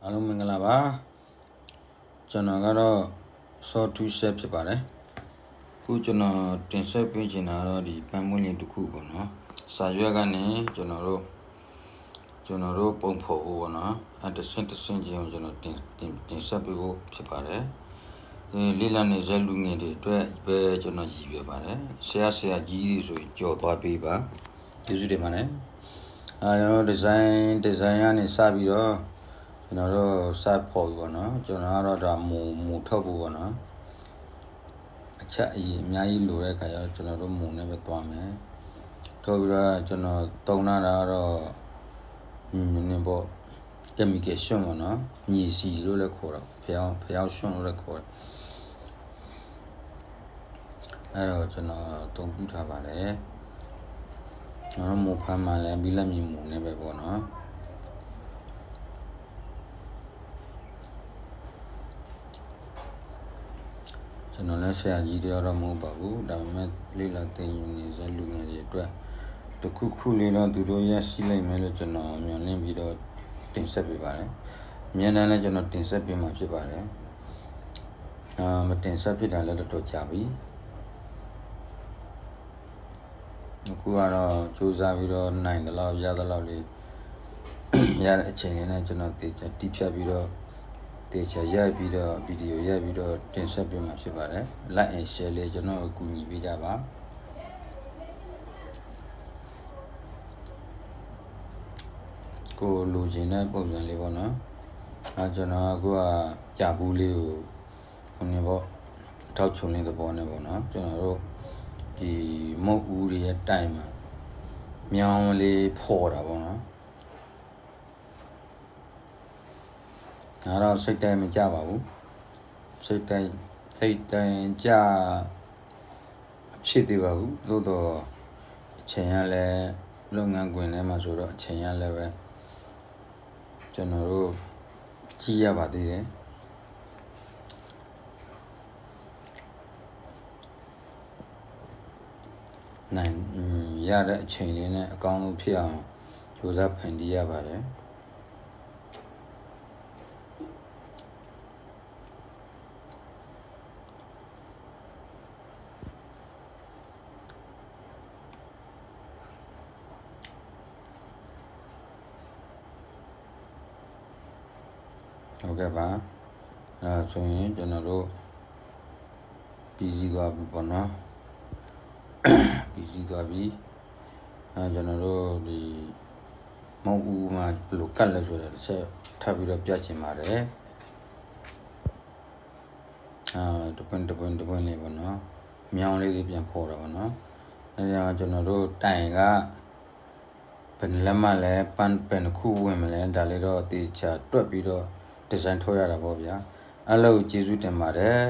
အားလုံးမင်္ဂလာပါကျွန်တော်ကတော့ short to share ဖြစ်ပါတယ်ခုကျွန်တော်တင်ဆက်ပေးချင်တာတော့ဒီပန်းမွေးလင်းတစ်ခုပေါ့နော်စာရွက်ကနေကျွန်တော်တို့ပုံဖော်ဖို့ပေါ့နော်အဲတဆင့်ချင်းကိုကျွန်တော်တင်ဆက်ပေးဖို့ဖြစ်ပါတယ်လေးလံနေတဲ့လူငယ်တွေအတွက်ပဲကျွန်တော်ရည်ရွယ်ပါတယ်ဆရာကြီးတွေဆိုရင်ကြော်သွားပေးပါကျေးဇူးတင်ပါတယ်ကျွန်တော်ဒီဇိုင်းကနေစပြီးတော့ကျွန်တော်တို့စဖော်ပြီပေါ့နော်ကျွန်တော်ကတော့ဒါမူထုတ်ဖို့ပေါ့နော်အချက်အရင်အများကြီးလိုတဲ့ခါကျတော့ကျွန်တော်တို့မူနဲ့ပဲသွားမယ်ထုတ်ပြီးတော့ကျွန်တော်တုံးတာတော့နည်းပေါ့ကက်မီကယ်ရှွန်းပေါ့နော်ညီစီလို့လည်းခေါ်တော့ဖျောင်းရှွန်းလို့လည်းခေါ်တယ်အဲ့တော့ကျွန်တော်တုံးပြထားပါတယ်ကျွန်တော်မူဖမ်းမှလည်းပြီးလက်မြင်မူနဲ့ပဲပေါ့နော်ကျွန်တော်လည်းဆရာကြီးတွေတော့မဟုတ်ပါဘူးဒါပေမဲ့လေးလာတင်ယူနေတဲ့လူငယ်တွေအတွက်တခုလေးတော့သူတို့ရရှိနိုင်မယ်လို့ကျွန်တော်မျှော်လင့်ပြီးတော့တင်ဆက်ပေးပါတယ်အများနဲ့လည်းကျွန်တော်တင်ဆက်ပေးမှာဖြစ်ပါတယ်မတင်ဆက်ဖြစ်တာလည်းတော်ကြာပြီအခုကတော့စူးစမ်းပြီးတော့နိုင်တယ်လို့ရတဲ့လောက်လေးရတဲ့အချိန်လေးနဲ့ကျွန်တော်တေချာတိဖြတ်ပြီးတော့တေချာရိုက်ပြီးတော့ဗီဒီယိုရိုက်ပြီးတော့တင်ဆက်ပေးမှာဖြစ်ပါတယ် like and share လေးကျွန်တော်ကူညီပေးကြပါကိုလူချင်းတဲ့ပုံစံလေးပေါ့နော်ကျွန်တော်အခုကကြာဘူးလေးကိုဟိုနေပေါ့ထောက်ချုံလေးသဘောနဲ့ပေါ့နော်ကျွန်တော်တို့ဒီမုတ်ဦးတွေရဲ့တိုင်မှာမြောင်းလေးဖော်တာပေါ့နော်အဲ့တော့စိတ်တိုင်းမကြပါဘူးစိတ်တိုင်းကြဖြစ်သေးပါဘူးသို့တော့အချိန်ရလဲလုပ်ငန်းခွင်ထဲမှာဆိုတော့အချိန်ရလဲပဲကျွန်တော်တို့ကြည့်ရပါသေးတယ်နိုင်ရတဲ့အချိန်လေးနဲ့အကောင်းဆုံးဖြစ်အောင်ကြိုးစားဖန်တီးရပါတယ်ဟုတ်ကဲ့ပါဆိုရင်ကျွန်တော်တို့ပြီးစီးသွားပြီပေါ့နော်ပြီးစီးသွားပြီကျွန်တော်တို့ဒီမုံဦးမှာဘယ်လိုကတ်လဲဆိုတော့တစ်ချက်ထပ်ပြီးတော့ပြချင်ပါတယ်တပွင့်လေးပေါ့နော်မြောင်းလေးပြန်ဖော်တာပေါ့နော်အဲဒါကျွန်တော်တို့တိုင်ကဘယ်လက်မှလဲပန်းပင်ခုဝင်မလဲဒါလေးတော့တေချာတွက်ပြီးတော့ဒီဇိုင်းထုတ်ရတာပေါ့ဗျာအဲ့လိုကျေးဇူးတင်ပါတယ်